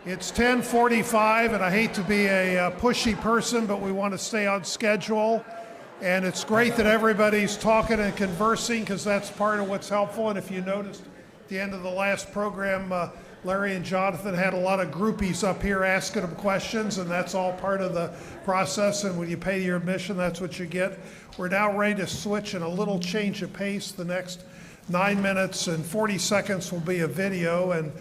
It's 10:45, and I hate to be a pushy person, but we want to stay on schedule. And it's great that everybody's talking and conversing, because that's part of what's helpful. And if you noticed at the end of the last program, Larry and Jonathan had a lot of groupies up here asking them questions, and that's all part of the process. And when you pay your admission, that's what you get. We're now ready to switch in a little change of pace. The next 9 minutes and 40 seconds will be a video, and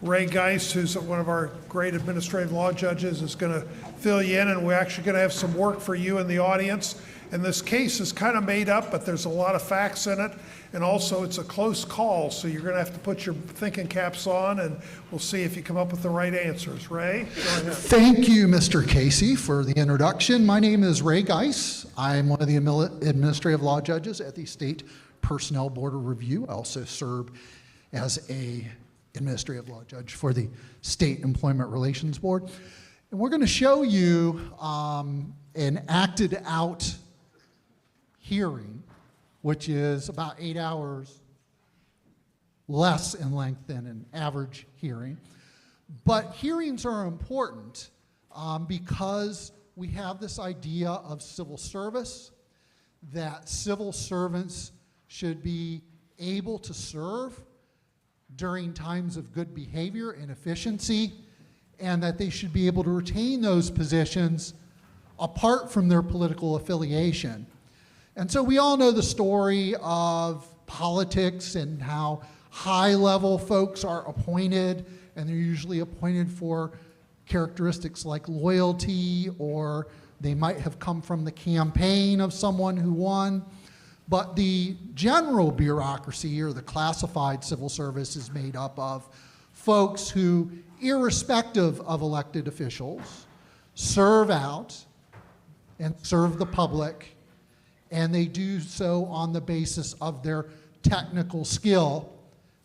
Ray Geist, who's one of our great administrative law judges, is going to fill you in, and we're actually going to have some work for you in the audience. And this case is kind of made up, but there's a lot of facts in it, and also it's a close call, so you're going to have to put your thinking caps on, and we'll see if you come up with the right answers. Ray, go ahead. Thank you, Mr. Casey, for the introduction. My name is Ray Geist. I'm one of the administrative law judges at the State Personnel Board of Review. I also serve as a administrative law judge for the State Employment Relations Board. And we're going to show you an acted out hearing, which is about 8 hours less in length than an average hearing. But hearings are important because we have this idea of civil service, that civil servants should be able to serve during times of good behavior and efficiency, and that they should be able to retain those positions apart from their political affiliation. And so we all know the story of politics and how high-level folks are appointed, and they're usually appointed for characteristics like loyalty, or they might have come from the campaign of someone who won. But the general bureaucracy, or the classified civil service, is made up of folks who, irrespective of elected officials, serve out and serve the public, and they do so on the basis of their technical skill,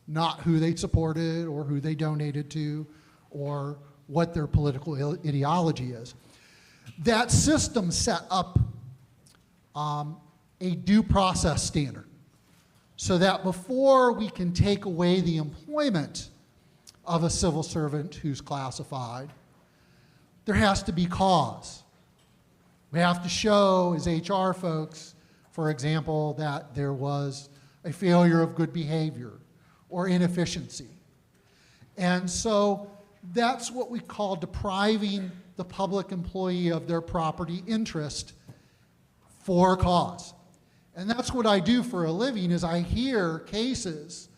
not who they supported or who they donated to or what their political ideology is. That system set up a due process standard, so that before we can take away the employment of a civil servant who's classified, there has to be cause. We have to show, as HR folks, for example, that there was a failure of good behavior or inefficiency. And so that's what we call depriving the public employee of their property interest for cause. And that's what I do for a living, is I hear cases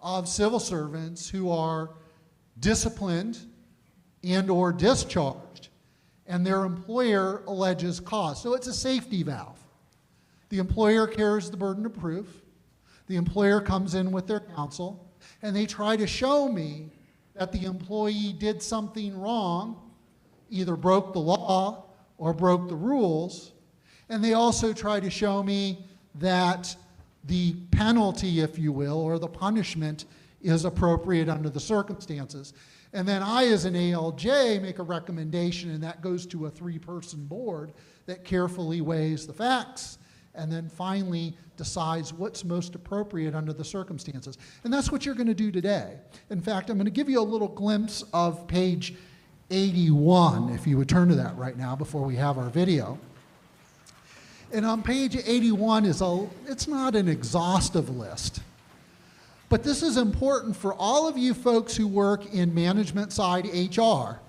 of civil servants who are disciplined and or discharged, and their employer alleges cause. So it's a safety valve. The employer carries the burden of proof. The employer comes in with their counsel, and they try to show me that the employee did something wrong, either broke the law or broke the rules, and they also try to show me that the penalty, if you will, or the punishment is appropriate under the circumstances. And then I, as an ALJ, make a recommendation, and that goes to a 3-person board that carefully weighs the facts and then finally decides what's most appropriate under the circumstances. And that's what you're going to do today. In fact, I'm going to give you a little glimpse of page 81, if you would turn to that right now before we have our video. And on page 81 it's not an exhaustive list, but this is important for all of you folks who work in management side HR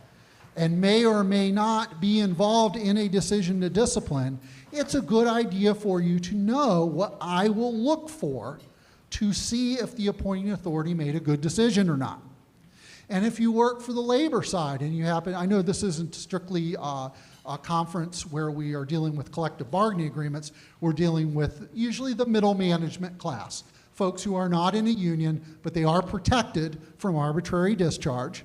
and may or may not be involved in a decision to discipline. It's a good idea for you to know what I will look for to see if the appointing authority made a good decision or not. And if you work for the labor side and you happen, I know this isn't strictly a conference where we are dealing with collective bargaining agreements, we're dealing with usually the middle management class, folks who are not in a union, but they are protected from arbitrary discharge.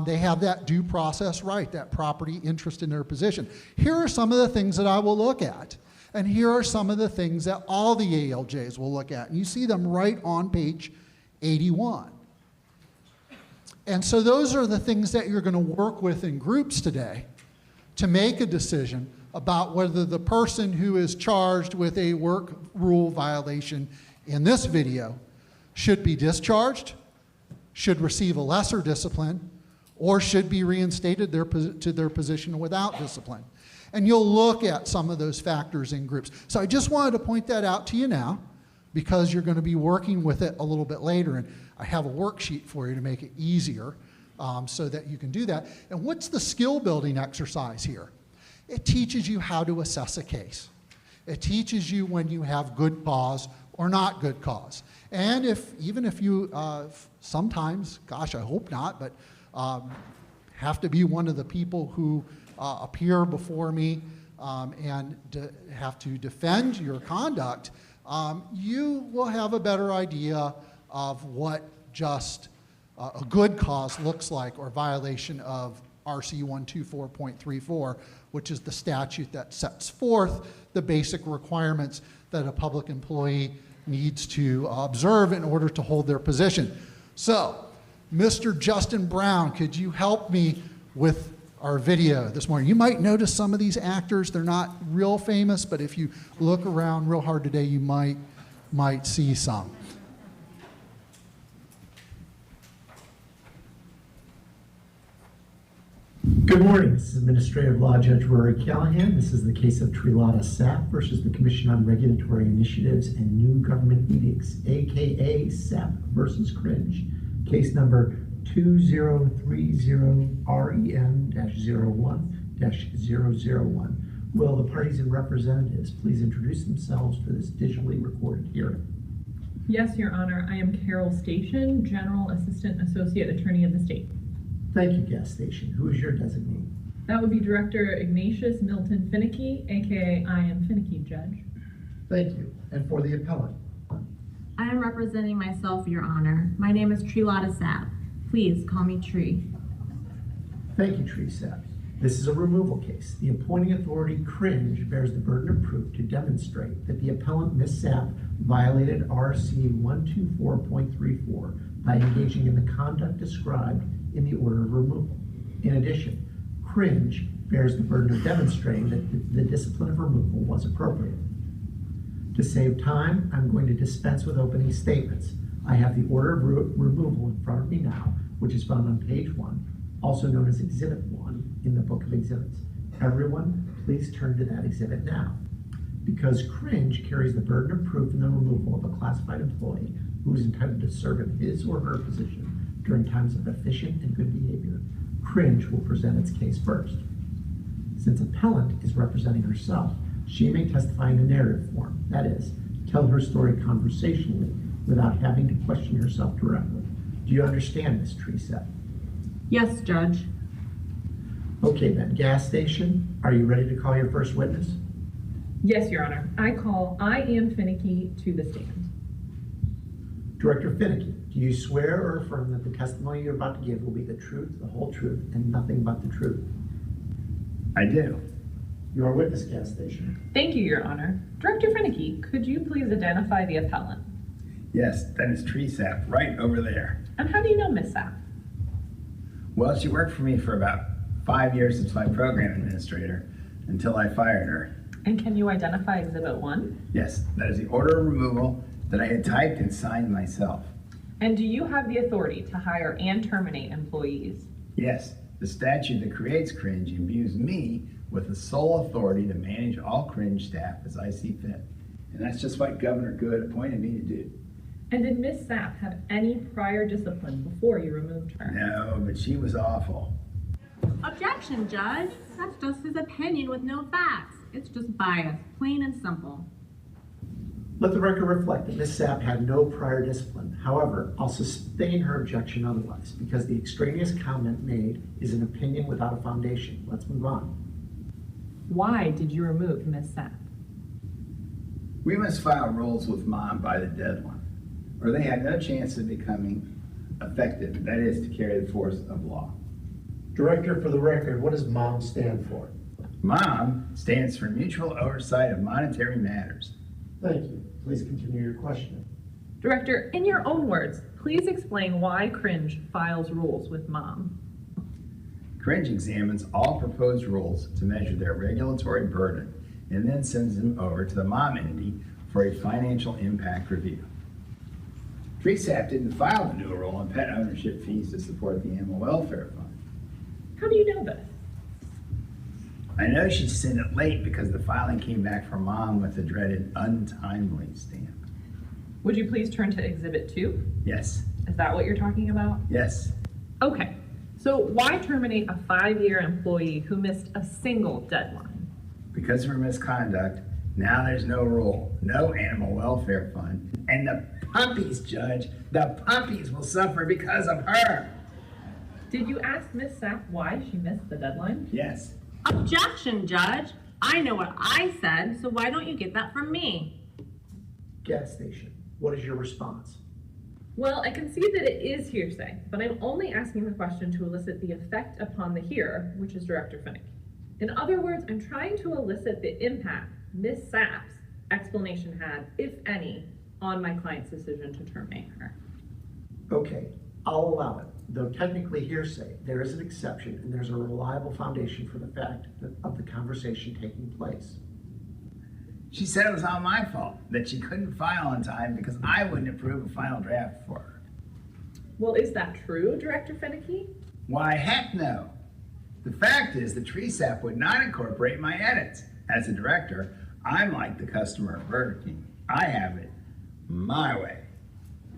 They have that due process right, that property interest in their position. Here are some of the things that I will look at, and here are some of the things that all the ALJs will look at, and you see them right on page 81. And so those are the things that you're going to work with in groups today to make a decision about whether the person who is charged with a work rule violation in this video should be discharged, should receive a lesser discipline, or should be reinstated to their position without discipline. And you'll look at some of those factors in groups. So I just wanted to point that out to you now, because you're going to be working with it a little bit later. And I have a worksheet for you to make it easier so that you can do that. And what's the skill building exercise here? It teaches you how to assess a case. It teaches you when you have good cause or not good cause. And even if you sometimes, gosh, I hope not, but have to be one of the people who appear before me and have to defend your conduct, you will have a better idea of what just a good cause looks like, or violation of RC 124.34, which is the statute that sets forth the basic requirements that a public employee needs to observe in order to hold their position. So, Mr. Justin Brown, could you help me with our video this morning? You might notice some of these actors, they're not real famous, but if you look around real hard today, you might see some. Good morning. This is Administrative Law Judge Rory Callahan. This is the case of Trilata Sapp versus the Commission on Regulatory Initiatives and New Government Meetings, aka Sapp versus Cringe. Case number 2030-REM-01-001. Will the parties and representatives please introduce themselves for this digitally recorded hearing? Yes, Your Honor. I am Carol Station, General Assistant Associate Attorney of the State. Thank you, Gas Station. Who is your designee? That would be Director Ignatius Milton Finicky, aka I am Finicky, Judge. Thank you. And for the appellant? I am representing myself, Your Honor. My name is Trilata Sapp. Please call me Tree. Thank you, Tree Sapp. This is a removal case. The appointing authority, Cringe, bears the burden of proof to demonstrate that the appellant, Ms. Sapp, violated RC 124.34 by engaging in the conduct described in the order of removal. In addition, Cringe bears the burden of demonstrating that the discipline of removal was appropriate. To save time, I'm going to dispense with opening statements. I have the order of removal in front of me now, which is found on page 1, also known as Exhibit 1 in the Book of Exhibits. Everyone, please turn to that exhibit now. Because Cringe carries the burden of proof in the removal of a classified employee who is entitled to serve in his or her position during times of efficient and good behavior, Cringe will present its case first. Since appellant is representing herself, she may testify in a narrative form, that is, tell her story conversationally without having to question herself directly. Do you understand, Ms. Tresa? Yes, Judge. Okay then, Gas Station, are you ready to call your first witness? Yes, Your Honor. I call I am Finicky to the stand. Director Finicky, do you swear or affirm that the testimony you're about to give will be the truth, the whole truth, and nothing but the truth? I do. Your witness, Gas Station. Thank you, Your Honor. Director Finicky, could you please identify the appellant? Yes, that is Tree Sapp, right over there. And how do you know Miss Sapp? Well, she worked for me for about 5 years as my program administrator until I fired her. And can you identify Exhibit 1? Yes, that is the order of removal that I had typed and signed myself. And do you have the authority to hire and terminate employees? Yes, the statute that creates Cringe imbues me with the sole authority to manage all Cringe staff as I see fit. And that's just what Governor Good appointed me to do. And did Miss Sapp have any prior discipline before you removed her? No, but she was awful. Objection, Judge. That's just his opinion with no facts. It's just bias, plain and simple. Let the record reflect that Ms. Sapp had no prior discipline. However, I'll sustain her objection otherwise because the extraneous comment made is an opinion without a foundation. Let's move on. Why did you remove Miss Sapp? We must file rules with Mom by the deadline, or they have no chance of becoming effective, that is, to carry the force of law. Director, for the record, what does MOM stand for? MOM stands for Mutual Oversight of Monetary Matters. Thank you. Please continue your questioning. Director, in your own words, please explain why Cringe files rules with Mom. Cringe examines all proposed rules to measure their regulatory burden and then sends them over to the Mom entity for a financial impact review. TreeSap didn't file the new rule on pet ownership fees to support the animal welfare fund. How do you know this? I know she sent it late because the filing came back from Mom with the dreaded untimely stamp. Would you please turn to Exhibit 2? Yes, Is that what you're talking about? yes. Okay, so why terminate a 5-year employee who missed a single deadline? Because of her misconduct, now there's no rule, no animal welfare fund, and the puppies, Judge, the puppies will suffer because of her. Did you ask Ms. Sapp why she missed the deadline? Yes. Objection, Judge. I know what I said, so why don't you get that from me? Gas station, what is your response? Well, I can see that it is hearsay, but I'm only asking the question to elicit the effect upon the hearer, which is Director Finnick. In other words, I'm trying to elicit the impact Ms. Sapp's explanation had, if any, on my client's decision to terminate her. Okay, I'll allow it. Though technically hearsay, there is an exception and there's a reliable foundation for the fact of the conversation taking place. She said it was all my fault, that she couldn't file on time because I wouldn't approve a final draft for her. Well, is that true, Director Finnick? Why, heck no. The fact is the tree sap would not incorporate my edits. As a director, I'm like the customer at Burger King. I have it my way.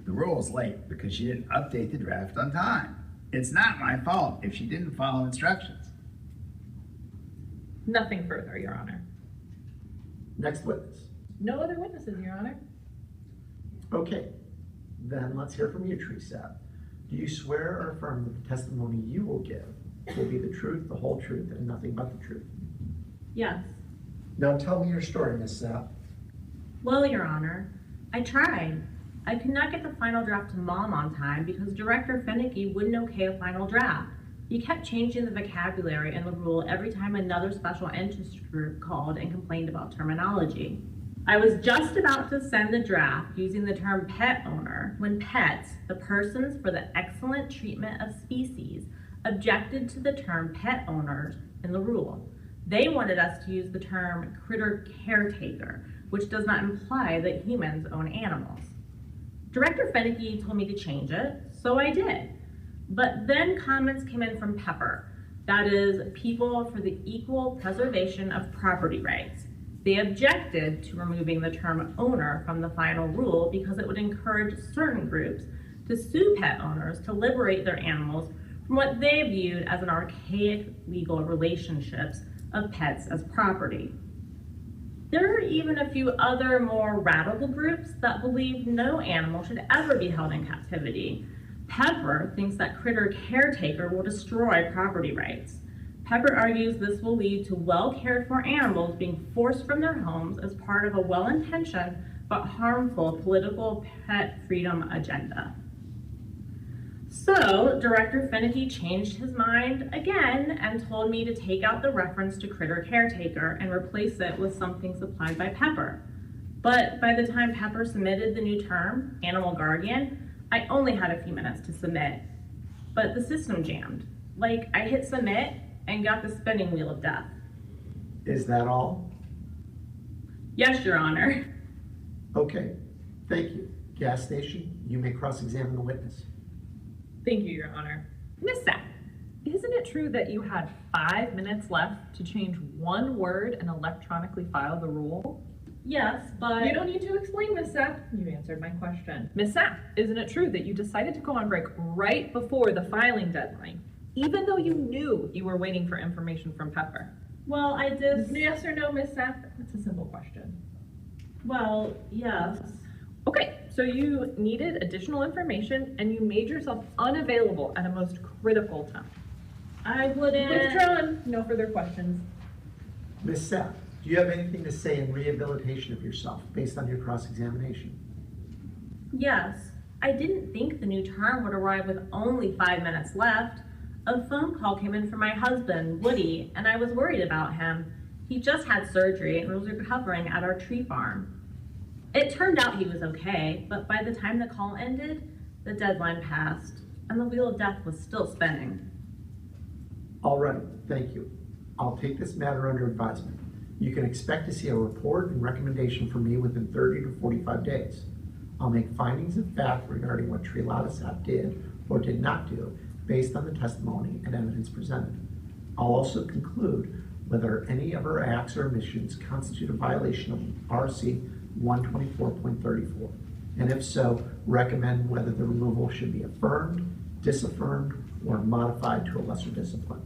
The rule's late because she didn't update the draft on time. It's not my fault if she didn't follow instructions. Nothing further, Your Honor. Next witness. No other witnesses, Your Honor. Okay, then let's hear from you, Teresa. Do you swear or affirm that the testimony you will give will be the truth, the whole truth, and nothing but the truth? Yes. Now tell me your story, Miss Sapp. Well, Your Honor, I tried. I could not get the final draft to Mom on time because Director Finnick wouldn't okay a final draft. He kept changing the vocabulary and the rule every time another special interest group called and complained about terminology. I was just about to send the draft using the term pet owner when pets, the persons for the excellent treatment of species, objected to the term pet owners in the rule. They wanted us to use the term critter caretaker, which does not imply that humans own animals. Director Finnick told me to change it, so I did. But then comments came in from Pepper, that is, People for the Equal Preservation of Property Rights. They objected to removing the term owner from the final rule because it would encourage certain groups to sue pet owners to liberate their animals from what they viewed as an archaic legal relationships of pets as property. There are even a few other more radical groups that believe no animal should ever be held in captivity. Pepper thinks that critter caretaker will destroy property rights. Pepper argues this will lead to well-cared-for animals being forced from their homes as part of a well-intentioned but harmful political pet freedom agenda. So, Director Finnick changed his mind again and told me to take out the reference to critter caretaker and replace it with something supplied by Pepper. But by the time Pepper submitted the new term, animal guardian, I only had a few minutes to submit. But the system jammed. Like, I hit submit and got the spinning wheel of death. Is that all? Yes, Your Honor. Okay, thank you. Gas station, you may cross-examine the witness. Thank you, Your Honor. Miss Sapp, isn't it true that you had 5 minutes left to change one word and electronically file the rule? Yes, but... You don't need to explain, Miss Sapp. You answered my question. Miss Sapp, isn't it true that you decided to go on break right before the filing deadline, even though you knew you were waiting for information from Pepper? Well, I just... Yes or no, Miss Sapp? It's a simple question. Well, yes. Okay, so you needed additional information and you made yourself unavailable at a most critical time. I wouldn't... Withdrawn. No further questions. Miss Sapp, do you have anything to say in rehabilitation of yourself based on your cross-examination? Yes. I didn't think the new term would arrive with only 5 minutes left. A phone call came in from my husband, Woody, and I was worried about him. He just had surgery and was recovering at our tree farm. It turned out he was okay, but by the time the call ended, the deadline passed, and the wheel of death was still spinning. All right, thank you. I'll take this matter under advisement. You can expect to see a report and recommendation from me within 30 to 45 days. I'll make findings of fact regarding what Trilatisap did or did not do based on the testimony and evidence presented. I'll also conclude whether any of her acts or omissions constitute a violation of RC 124.34, and if so, recommend whether the removal should be affirmed, disaffirmed, or modified to a lesser discipline.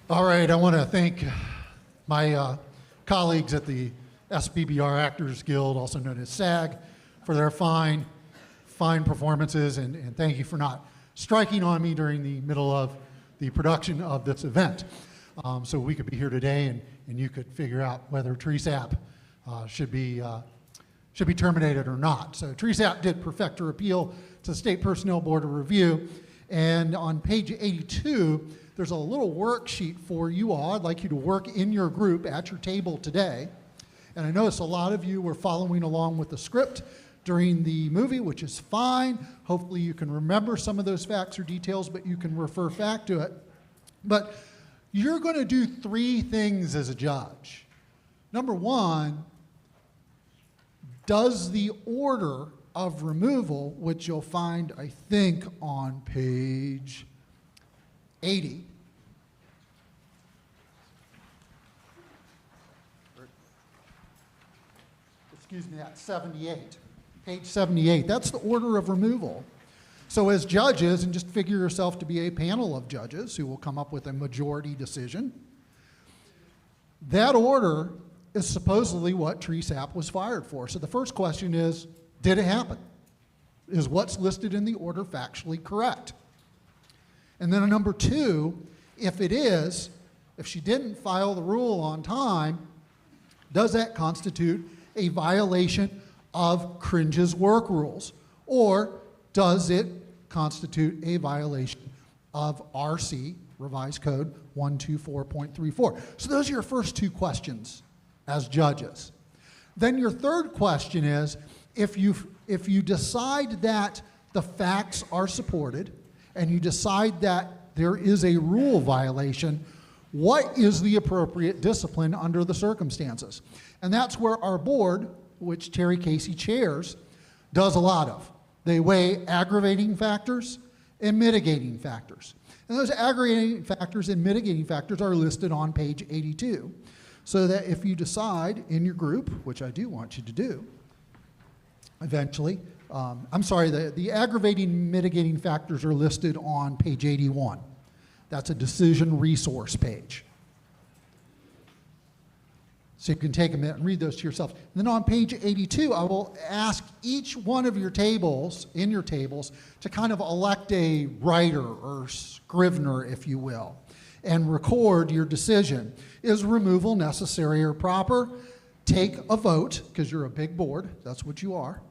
All right, I want to thank my colleagues at the SBBR Actors Guild, also known as SAG, for their fine performances, and thank you for not striking on me during the middle of the production of this event. So we could be here today and you could figure out whether TRESAP should be terminated or not. So TRESAP did perfect her appeal to the State Personnel Board of Review, and on page 82, there's a little worksheet for you all. I'd like you to work in your group at your table today. And I notice a lot of you were following along with the script during the movie, which is fine. Hopefully you can remember some of those facts or details, but you can refer back to it. But you're going to do three things as a judge. Number one, does the order of removal, which you'll find, I think, on page 80, excuse me, that's 78. Page 78, that's the order of removal. So as judges, and just figure yourself to be a panel of judges who will come up with a majority decision, that order is supposedly what TRESAP was fired for. So the first question is, did it happen? Is what's listed in the order factually correct? And then number two, if it is, if she didn't file the rule on time, does that constitute a violation of Cringe's work rules? Or does it constitute a violation of RC, Revised Code 124.34? So those are your first two questions as judges. Then your third question is, if you decide that the facts are supported and you decide that there is a rule violation, what is the appropriate discipline under the circumstances? And that's where our board, which Terry Casey chairs, does a lot of. They weigh aggravating factors and mitigating factors. And those aggravating factors and mitigating factors are listed on page 82. So that if you decide in your group, which I do want you to do, eventually, the aggravating and mitigating factors are listed on page 81. That's a decision resource page. So you can take a minute and read those to yourself. And then on page 82, I will ask each one of your tables, to kind of elect a writer or scrivener, if you will, and record your decision. Is removal necessary or proper? Take a vote, because you're a big board. That's what you are.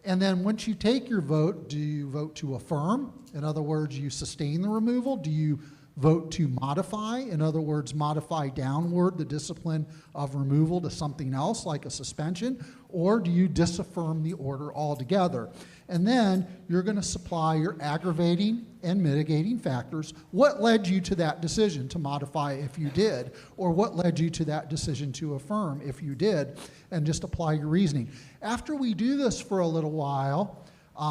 And then once you take your vote, do you vote to affirm? In other words, you sustain the removal? Do you vote to modify? In other words, modify downward the discipline of removal to something else, like a suspension? Or do you disaffirm the order altogether? And then you're going to supply your aggravating and mitigating factors. What led you to that decision to modify if you did? Or what led you to that decision to affirm if you did? And just apply your reasoning. After we do this for a little while,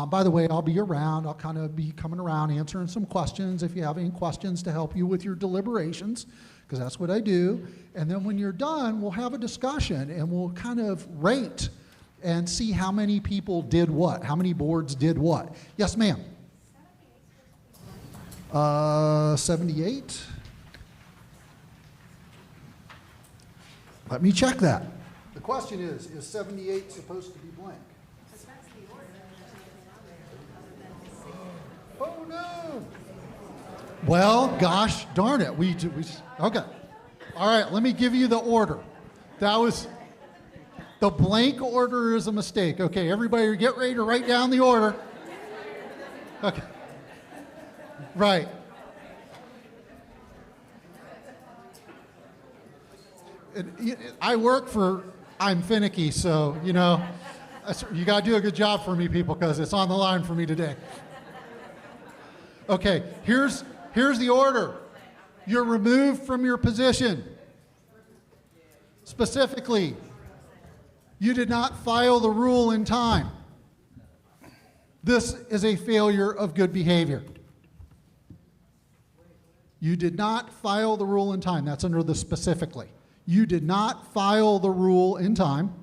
by the way, I'll be around. I'll kind of be coming around answering some questions if you have any questions to help you with your deliberations, because that's what I do. And then when you're done, we'll have a discussion and we'll kind of rate and see how many people did what, how many boards did what. Yes, ma'am. 78? Let me check that. The question is 78 supposed to be blank? Oh, no. Well, gosh darn it. Okay. All right, let me give you the order. The blank order is a mistake. Okay, everybody get ready to write down the order. Okay. Right. I'm finicky, so, you got to do a good job for me, people, because it's on the line for me today. Okay, here's the order. You're removed from your position. Specifically, You did not file the rule in time. This is a failure of good behavior. You did not file the rule in time. That's under the specifically. You did not file the rule in time.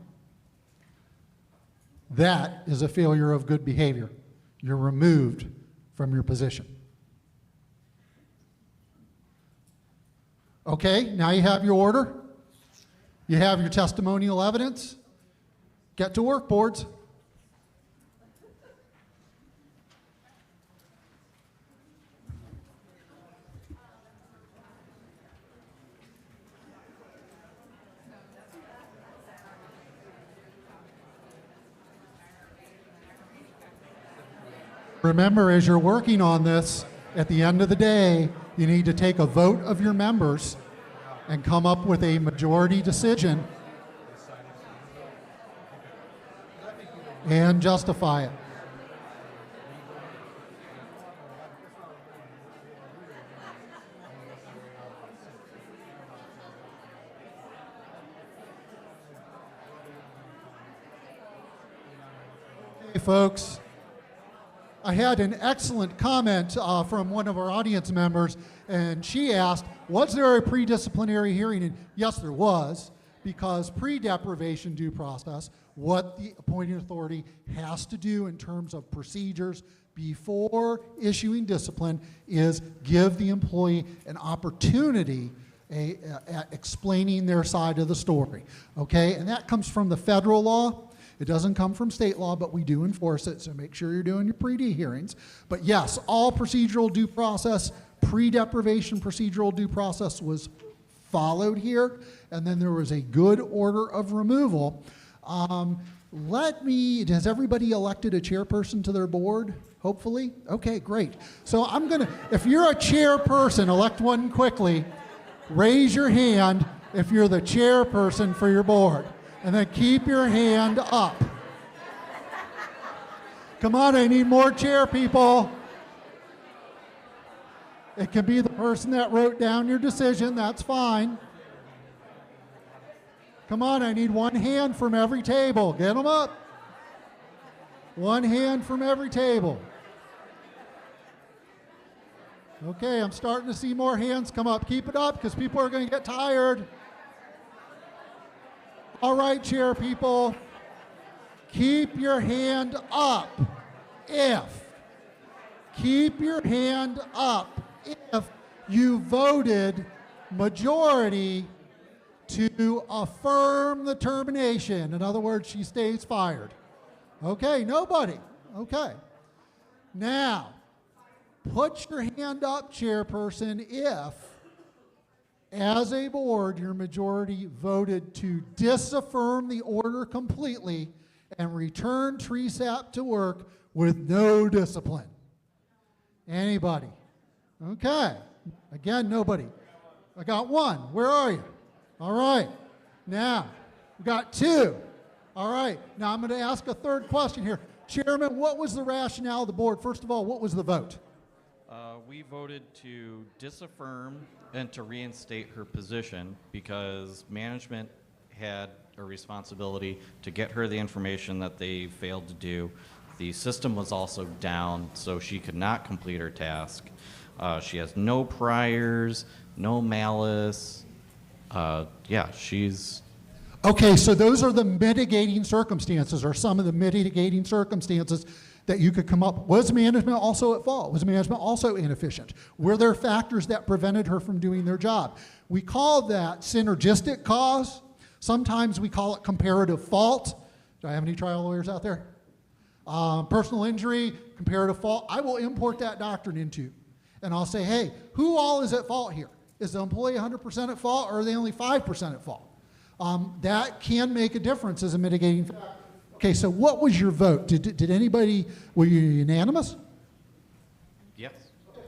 That is a failure of good behavior. You're removed from your position. Okay, now you have your order. You have your testimonial evidence. Get to work, boards. Remember, as you're working on this, at the end of the day, you need to take a vote of your members and come up with a majority decision and justify it. Hey, folks. I had an excellent comment from one of our audience members, and she asked, was there a pre-disciplinary hearing? And yes, there was, because pre-deprivation due process, what the appointing authority has to do in terms of procedures before issuing discipline is give the employee an opportunity at explaining their side of the story, okay? And that comes from the federal law. It doesn't come from state law, but we do enforce it, so make sure you're doing your pre-D hearings. But yes, all procedural due process, pre-deprivation procedural due process was followed here, and then there was a good order of removal. Has everybody elected a chairperson to their board, hopefully? Okay, great. So I'm gonna, if you're a chairperson, elect one quickly, raise your hand if you're the chairperson for your board. And then keep your hand up. Come on, I need more chair people. It can be the person that wrote down your decision, that's fine. Come on, I need one hand from every table. Get them up. One hand from every table. Okay, I'm starting to see more hands come up. Keep it up because people are going to get tired. All right, chair people, keep your hand up keep your hand up if you voted majority to affirm the termination. In other words, she stays fired. Okay, nobody. Okay. Now, put your hand up, chairperson, if as a board, your majority voted to disaffirm the order completely and return TRESAP to work with no discipline. Anybody? Okay. Again, nobody. I got one. Where are you? All right. Now, we got two. All right. Now, I'm going to ask a third question here. Chairman, what was the rationale of the board? First of all, what was the vote? We voted to disaffirm and to reinstate her position because management had a responsibility to get her the information that they failed to do. The system was also down, so she could not complete her task. She has no priors, no malice. Yeah, she's... Okay, so those are the mitigating circumstances, or some of the mitigating circumstances that you could come up. Was management also at fault? Was management also inefficient? Were there factors that prevented her from doing their job? We call that synergistic cause. Sometimes we call it comparative fault. Do I have any trial lawyers out there? Personal injury, comparative fault. I will import that doctrine into, and I'll say, hey, who all is at fault here? Is the employee 100% at fault, or are they only 5% at fault? That can make a difference as a mitigating factor. Okay, so what was your vote? Did anybody, were you unanimous? Yes.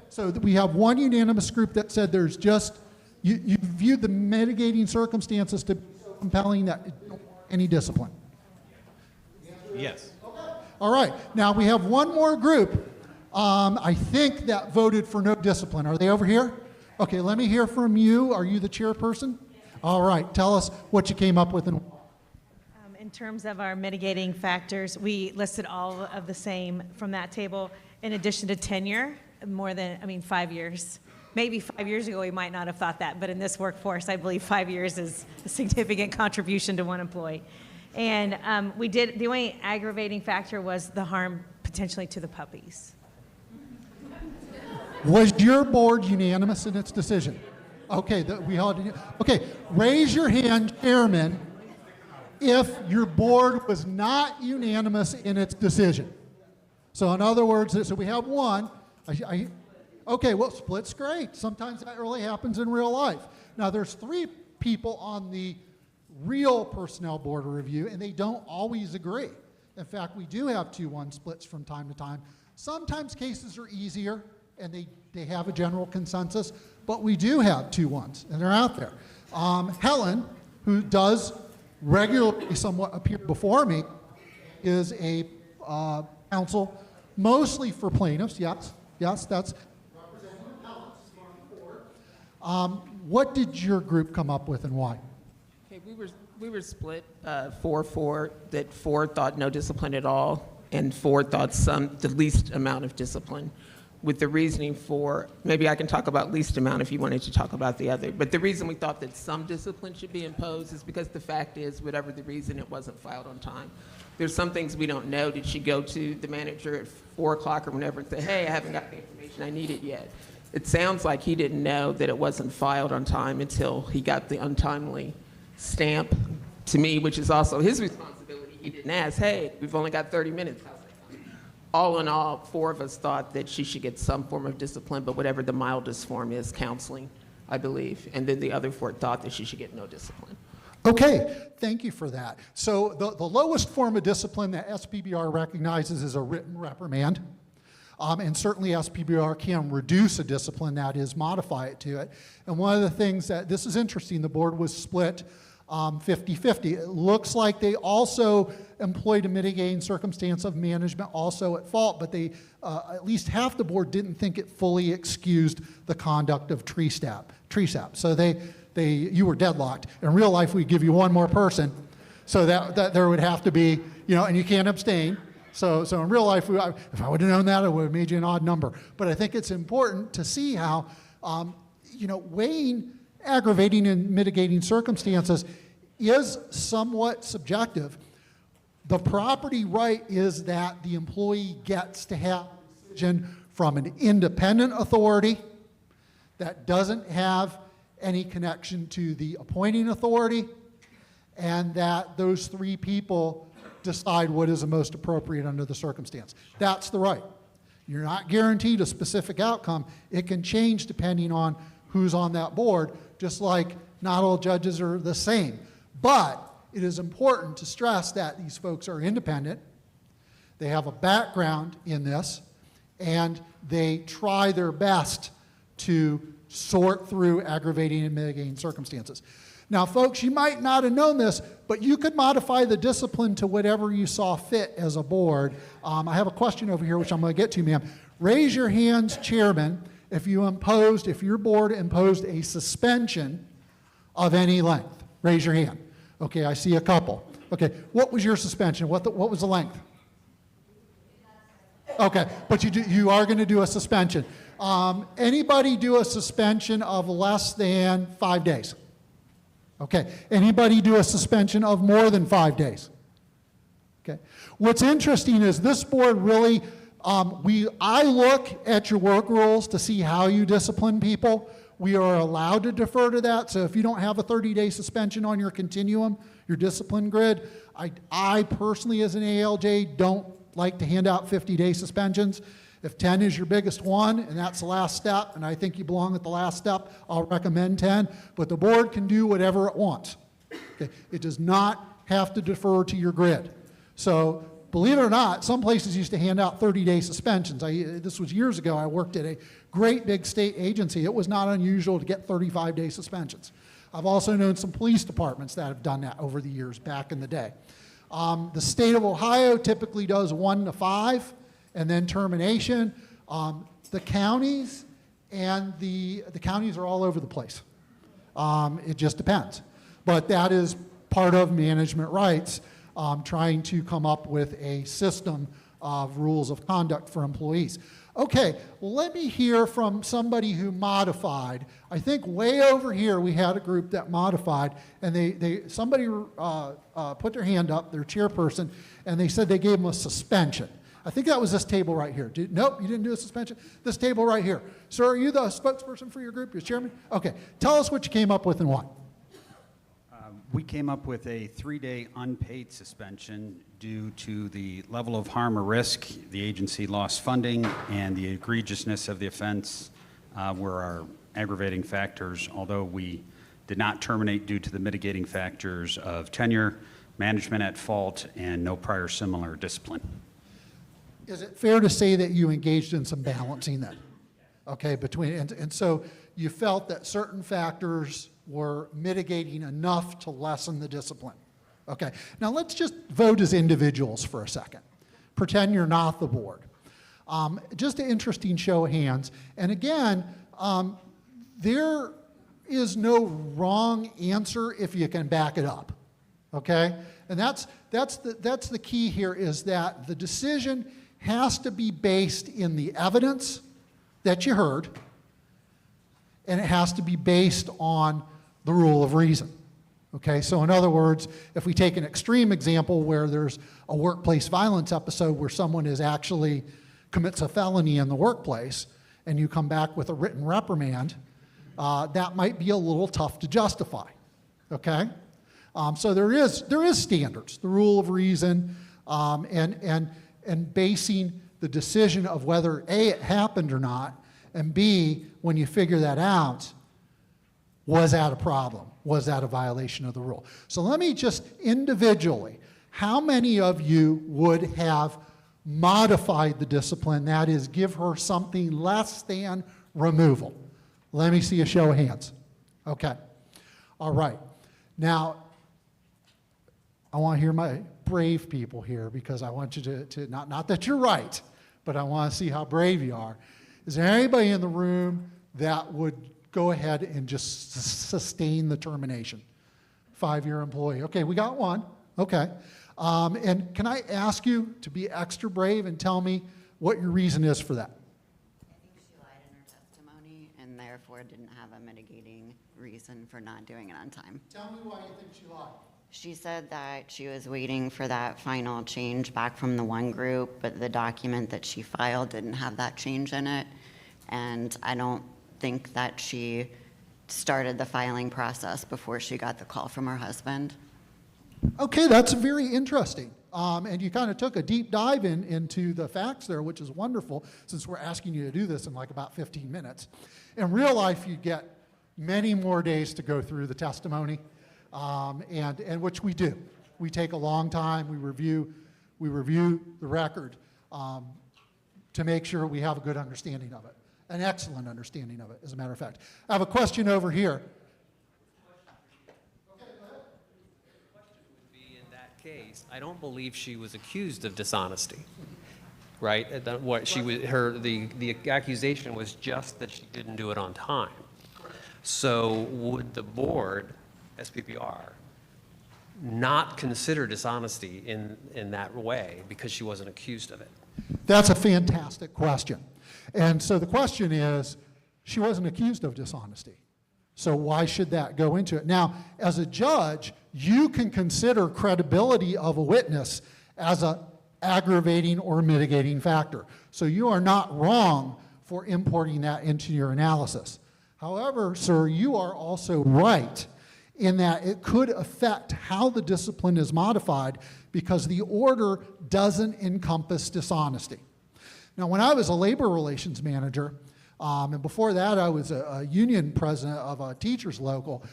So we have one unanimous group that said there's just, you viewed the mitigating circumstances to be so compelling that it don't warrant any discipline. Yes. All right, now we have one more group, I think, that voted for no discipline. Are they over here? Okay, let me hear from you. Are you the chairperson? All right, tell us what you came up with. in terms of our mitigating factors, we listed all of the same from that table, in addition to tenure, 5 years. Maybe 5 years ago, we might not have thought that, but in this workforce, I believe 5 years is a significant contribution to one employee. And the only aggravating factor was the harm potentially to the puppies. Was your board unanimous in its decision? Okay, okay, raise your hand, Chairman, if your board was not unanimous in its decision. So in other words, so we have one. Okay, well, split's great. Sometimes that really happens in real life. Now, there's 3 people on the real personnel board of review, and they don't always agree. In fact, we do have 2-1 splits from time to time. Sometimes cases are easier, and they have a general consensus, but we do have 2-1s, and they're out there. Helen, who does regularly somewhat appear before me, is a counsel mostly for plaintiffs. Yes, that's representing appellants on the board. What did your group come up with and why? Okay, we were split 4-4, that 4 thought no discipline at all, and 4 thought the least amount of discipline. With the reasoning for, maybe I can talk about least amount if you wanted to talk about the other, but the reason we thought that some discipline should be imposed is because the fact is, whatever the reason, it wasn't filed on time. There's some things we don't know. Did she go to the manager at 4 o'clock or whenever and say, hey, I haven't got the information I need it yet? It sounds like he didn't know that it wasn't filed on time until he got the untimely stamp to me, which is also his responsibility. He didn't ask, hey, we've only got 30 minutes. All in all, 4 of us thought that she should get some form of discipline, but whatever the mildest form is, counseling, I believe. And then the other 4 thought that she should get no discipline. Okay, thank you for that. So the lowest form of discipline that SPBR recognizes is a written reprimand. And certainly SPBR can reduce a discipline, that is, modify it to it. And one of the things this is interesting, the board was split 50-50. It looks like they also employed a mitigating circumstance of management also at fault, but they, at least half the board didn't think it fully excused the conduct of tree sap. So you were deadlocked. In real life, we'd give you one more person, so that there would have to be, and you can't abstain. So in real life, if I would have known that, it would have made you an odd number. But I think it's important to see how, weighing aggravating and mitigating circumstances is somewhat subjective. The property right is that the employee gets to have a decision from an independent authority that doesn't have any connection to the appointing authority, and that those 3 people decide what is the most appropriate under the circumstance. That's the right. You're not guaranteed a specific outcome. It can change depending on who's on that board, just like not all judges are the same. But it is important to stress that these folks are independent, they have a background in this, and they try their best to sort through aggravating and mitigating circumstances. Now, folks, you might not have known this, but you could modify the discipline to whatever you saw fit as a board. I have a question over here, which I'm going to get to, ma'am. Raise your hands, Chairman, if your board imposed a suspension of any length. Raise your hand. Okay, I see a couple. Okay, what was your suspension? What was the length? Okay, but you are going to do a suspension. Anybody do a suspension of less than 5 days? Okay, anybody do a suspension of more than 5 days? Okay, what's interesting is this board really, I look at your work rules to see how you discipline people. We are allowed to defer to that, so if you don't have a 30-day suspension on your continuum, your discipline grid, I personally as an ALJ don't like to hand out 50-day suspensions. If 10 is your biggest one, and that's the last step, and I think you belong at the last step, I'll recommend 10, but the board can do whatever it wants. Okay? It does not have to defer to your grid. So believe it or not, some places used to hand out 30-day suspensions. This was years ago. I worked at a great big state agency. It was not unusual to get 35-day suspensions. I've also known some police departments that have done that over the years back in the day. The state of Ohio typically does 1 to 5 and then termination. The counties and the counties are all over the place. It just depends. But that is part of management rights. trying to come up with a system of rules of conduct for employees. Okay, well, let me hear from somebody who modified. I think way over here we had a group that modified, and somebody put their hand up, their chairperson, and they said they gave them a suspension. I think that was this table right here. Nope, you didn't do a suspension? This table right here. Sir, are you the spokesperson for your group, your chairman? Okay, tell us what you came up with and why. We came up with a 3-day unpaid suspension due to the level of harm or risk, the agency lost funding, and the egregiousness of the offense were our aggravating factors, although we did not terminate due to the mitigating factors of tenure, management at fault, and no prior similar discipline. Is it fair to say that you engaged in some balancing then? Okay, and so you felt that certain factors were mitigating enough to lessen the discipline. Okay, now let's just vote as individuals for a second. Pretend you're not the board. Just an interesting show of hands. And again, there is no wrong answer if you can back it up. Okay, and that's the key here, is that the decision has to be based in the evidence that you heard, and it has to be based on the rule of reason. Okay, so in other words, if we take an extreme example where there's a workplace violence episode where someone is actually commits a felony in the workplace, and you come back with a written reprimand, that might be a little tough to justify. Okay, so there is standards, the rule of reason, and basing the decision of whether A, it happened or not, and B, when you figure that out, was that a problem? Was that a violation of the rule? So let me just individually, how many of you would have modified the discipline, that is, give her something less than removal? Let me see a show of hands. Okay. All right. Now, I want to hear my brave people here, because I want you to not that you're right, but I want to see how brave you are. Is there anybody in the room that would go ahead and just sustain the termination? 5-year employee. Okay, we got one. Okay. And can I ask you to be extra brave and tell me what your reason is for that? I think she lied in her testimony and therefore didn't have a mitigating reason for not doing it on time. Tell me why you think she lied. She said that she was waiting for that final change back from the one group, but the document that she filed didn't have that change in it. And I don't think that she started the filing process before she got the call from her husband. Okay, that's very interesting. And you kind of took a deep dive into the facts there, which is wonderful, since we're asking you to do this in like about 15 minutes. In real life, you get many more days to go through the testimony, and which we do. We take a long time. We review the record to make sure we have a good understanding of it, an excellent understanding of it, as a matter of fact. I have a question over here. Case, I don't believe she was accused of dishonesty, right? What she was, the accusation was just that she didn't do it on time. So would the board, SPPR, not consider dishonesty in that way because she wasn't accused of it? That's a fantastic question. And so the question is, she wasn't accused of dishonesty. So why should that go into it? Now, as a judge, you can consider credibility of a witness as an aggravating or mitigating factor. So you are not wrong for importing that into your analysis. However, sir, you are also right in that it could affect how the discipline is modified because the order doesn't encompass dishonesty. Now, when I was a labor relations manager, and before that, I was a union president of a teachers local.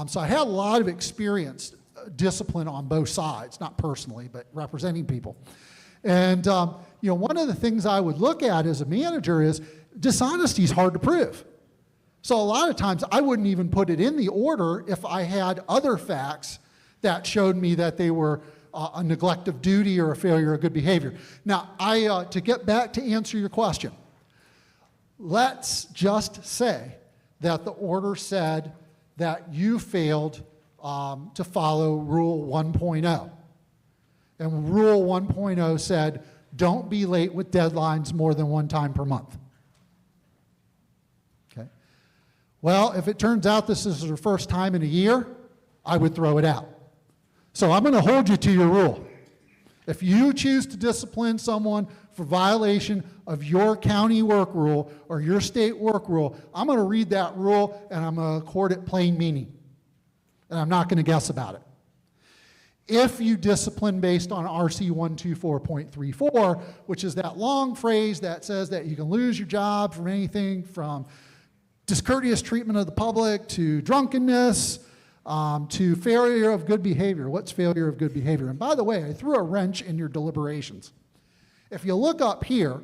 So I had a lot of experience, discipline on both sides, not personally, but representing people. And one of the things I would look at as a manager is dishonesty is hard to prove. So a lot of times I wouldn't even put it in the order if I had other facts that showed me that they were a neglect of duty or a failure of good behavior. Now, to get back to answer your question, let's just say that the order said that you failed to follow Rule 1.0. And Rule 1.0 said, don't be late with deadlines more than one time per month. Okay. Well, if it turns out this is your first time in a year, I would throw it out. So I'm going to hold you to your rule. If you choose to discipline someone for violation of your county work rule or your state work rule, I'm going to read that rule and I'm going to accord it plain meaning. And I'm not going to guess about it. If you discipline based on RC 124.34, which is that long phrase that says that you can lose your job from anything from discourteous treatment of the public to drunkenness to failure of good behavior. What's failure of good behavior? And by the way, I threw a wrench in your deliberations. If you look up here,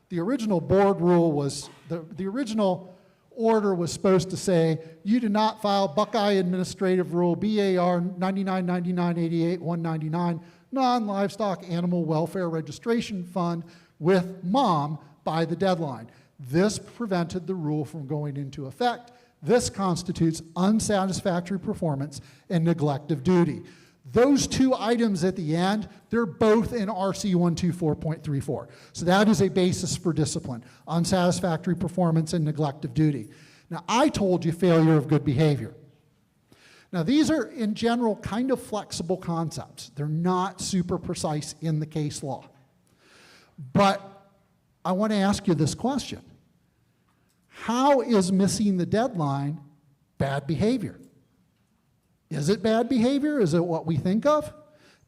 the original board rule was, the original order was supposed to say, you do not file Buckeye Administrative Rule BAR 999988-199 non-livestock animal welfare registration fund with mom by the deadline. This prevented the rule from going into effect. This constitutes unsatisfactory performance and neglect of duty. Those two items at the end, they're both in RC 124.34. So that is a basis for discipline, unsatisfactory performance and neglect of duty. Now, I told you failure of good behavior. Now, these are, in general, kind of flexible concepts. They're not super precise in the case law. But I want to ask you this question. How is missing the deadline bad behavior? Is it bad behavior? Is it what we think of?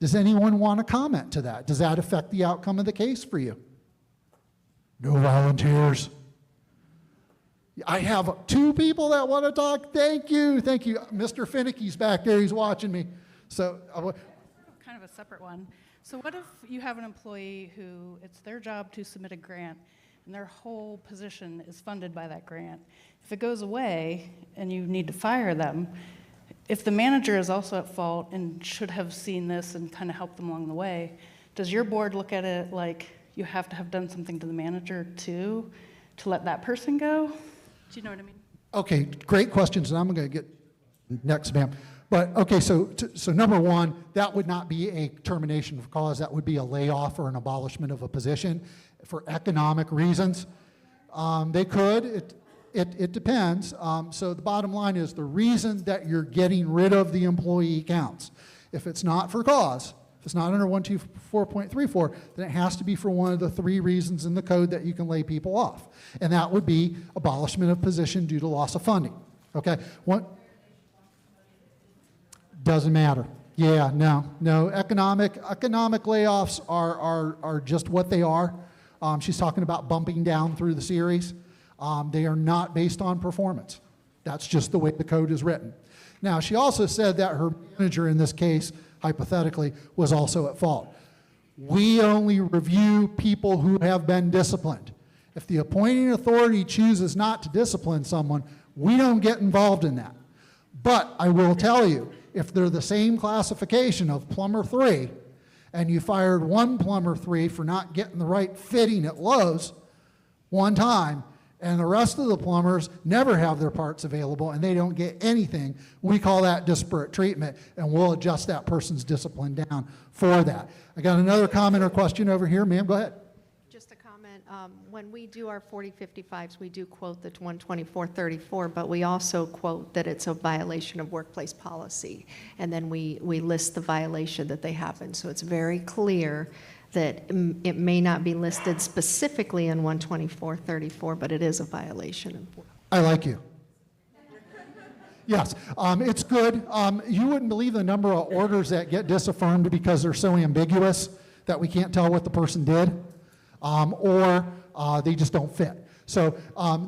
Does anyone want to comment to that? Does that affect the outcome of the case for you? No volunteers. I have two people that want to talk. Thank you. Thank you. Mr. Finicky's back there. He's watching me. So, kind of a separate one. So what if you have an employee who it's their job to submit a grant and their whole position is funded by that grant? If it goes away and you need to fire them, if the manager is also at fault and should have seen this and kind of helped them along the way, does your board look at it like you have to have done something to the manager too to let that person go? Do you know what I mean? okay, great questions, and I'm going to get next, ma'am. But okay, so number one, that would not be a termination of cause. That would be a layoff or an abolishment of a position for economic reasons. They could. It depends. So the bottom line is the reason that you're getting rid of the employee counts. If it's not for cause, if it's not under 124.34, then it has to be for one of the three reasons in the code that you can lay people off. And that would be abolishment of position due to loss of funding. Okay? Doesn't matter. Yeah, no. Economic layoffs are just what they are. She's talking about bumping down through the series. They are not based on performance. That's just the way the code is written. Now, she also said that her manager in this case, hypothetically, was also at fault. We only review people who have been disciplined. If the appointing authority chooses not to discipline someone, we don't get involved in that. But I will tell you, if they're the same classification of plumber 3, and you fired one plumber 3 for not getting the right fitting at Lowe's one time, and the rest of the plumbers never have their parts available and they don't get anything, we call that disparate treatment, and we'll adjust that person's discipline down for that. I got another comment or question over here. Ma'am, go ahead. Just a comment. When we do our 4055s, we do quote the 124.34, but we also quote that it's a violation of workplace policy. And then we list the violation that they happen. So it's very clear that it may not be listed specifically in 124.34, but it is a violation. I like you. Yes, it's good. You wouldn't believe the number of orders that get disaffirmed because they're so ambiguous that we can't tell what the person did, or they just don't fit. So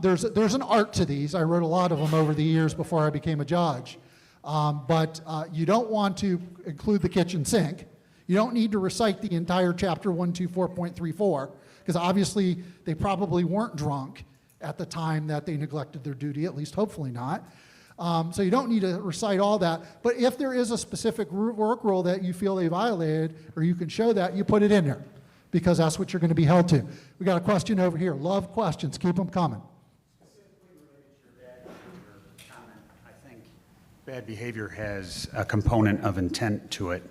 there's an art to these. I wrote a lot of them over the years before I became a judge. But you don't want to include the kitchen sink. You don't need to recite the entire chapter 124.34, because obviously they probably weren't drunk at the time that they neglected their duty, at least hopefully not. So you don't need to recite all that. But if there is a specific work rule that you feel they violated, or you can show that, you put it in there, because that's what you're going to be held to. We got a question over here. Love questions. Keep them coming. Specifically related to your bad behavior comment, I think bad behavior has a component of intent to it.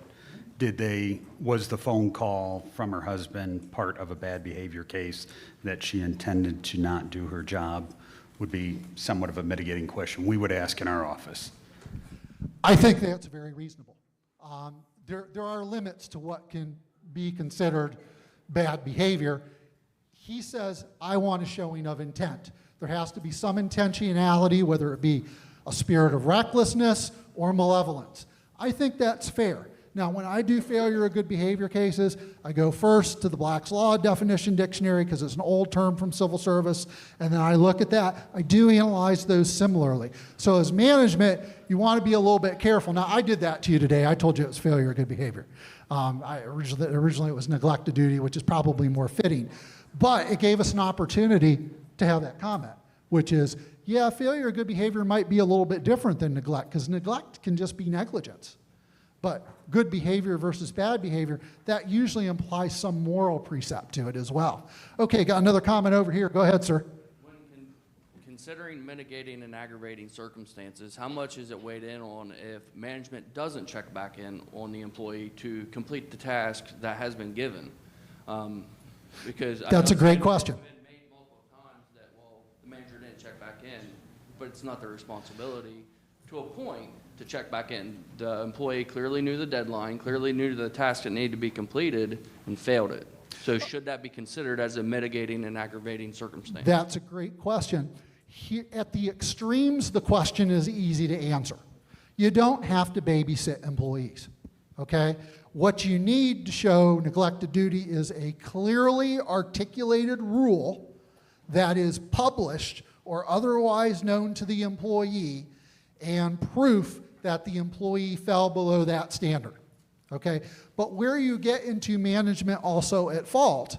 was the phone call from her husband part of a bad behavior case that she intended to not do her job? Would be somewhat of a mitigating question we would ask in our office. I think that's very reasonable. There are limits to what can be considered bad behavior. He says, I want a showing of intent. There has to be some intentionality, whether it be a spirit of recklessness or malevolence. I think that's fair. Now, when I do failure of good behavior cases, I go first to the Black's Law definition dictionary because it's an old term from civil service, and then I look at that. I do analyze those similarly. So as management, you want to be a little bit careful. Now, I did that to you today. I told you it was failure of good behavior. Originally it was neglect of duty, which is probably more fitting. But it gave us an opportunity to have that comment, which is, yeah, failure of good behavior might be a little bit different than neglect, because neglect can just be negligence. But good behavior versus bad behavior, that usually implies some moral precept to it as well. Okay, got another comment over here. Go ahead, sir. When considering mitigating and aggravating circumstances, how much is it weighed in on if management doesn't check back in on the employee to complete the task that has been given? Because that's a great question. It's been made multiple times that, well, the manager didn't check back in, but it's not their responsibility to a point to check back in. The employee clearly knew the deadline, clearly knew the task that needed to be completed, and failed it. So should that be considered as a mitigating and aggravating circumstance? That's a great question. Here, at the extremes, the question is easy to answer. You don't have to babysit employees, okay? What you need to show neglect of duty is a clearly articulated rule that is published or otherwise known to the employee, and proof that the employee fell below that standard, okay? But where you get into management also at fault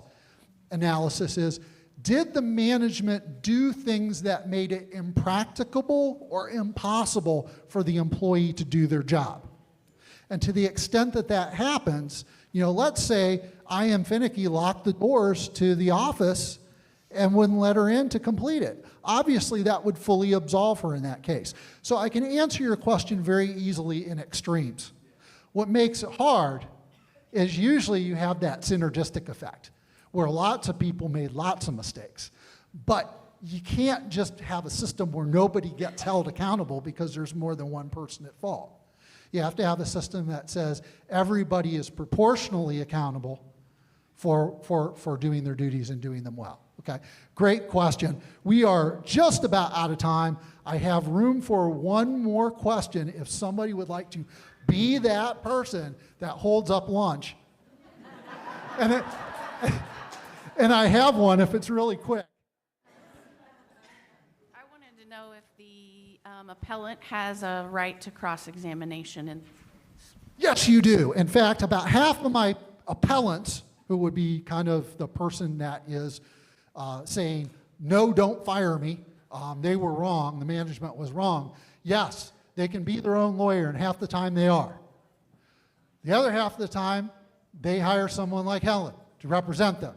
analysis is, did the management do things that made it impracticable or impossible for the employee to do their job? And to the extent that that happens, let's say I am finicky, locked the doors to the office and wouldn't let her in to complete it. Obviously, that would fully absolve her in that case. So I can answer your question very easily in extremes. What makes it hard is usually you have that synergistic effect, where lots of people made lots of mistakes. But you can't just have a system where nobody gets held accountable because there's more than one person at fault. You have to have a system that says everybody is proportionally accountable for doing their duties and doing them well. Okay, great question. We are just about out of time. I have room for one more question if somebody would like to be that person that holds up lunch. And I have one if it's really quick. I wanted to know if the appellant has a right to cross-examination. Yes, you do. In fact, about half of my appellants, who would be kind of the person that is saying, no, don't fire me, they were wrong, the management was wrong. Yes, they can be their own lawyer, and half the time they are. The other half of the time, they hire someone like Helen to represent them.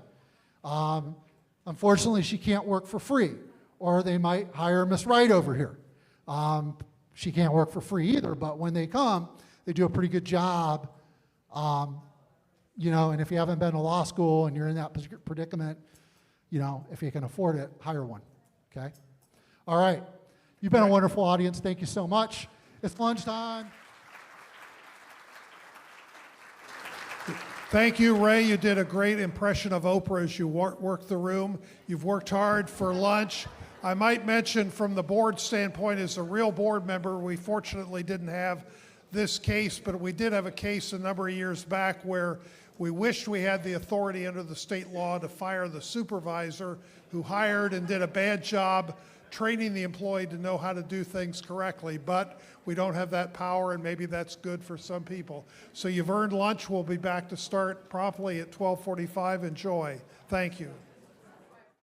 Unfortunately, she can't work for free, or they might hire Miss Wright over here. She can't work for free either, but when they come, they do a pretty good job. And if you haven't been to law school and you're in that predicament, if you can afford it, hire one, okay? All right. You've been a wonderful audience. Thank you so much. It's lunchtime. Thank you, Ray. You did a great impression of Oprah as you worked the room. You've worked hard for lunch. I might mention from the board standpoint, as a real board member, we fortunately didn't have this case, but we did have a case a number of years back where we wished we had the authority under the state law to fire the supervisor who hired and did a bad job training the employee to know how to do things correctly, but we don't have that power, and maybe that's good for some people. So you've earned lunch. We'll be back to start promptly at 12:45. Enjoy. Thank you.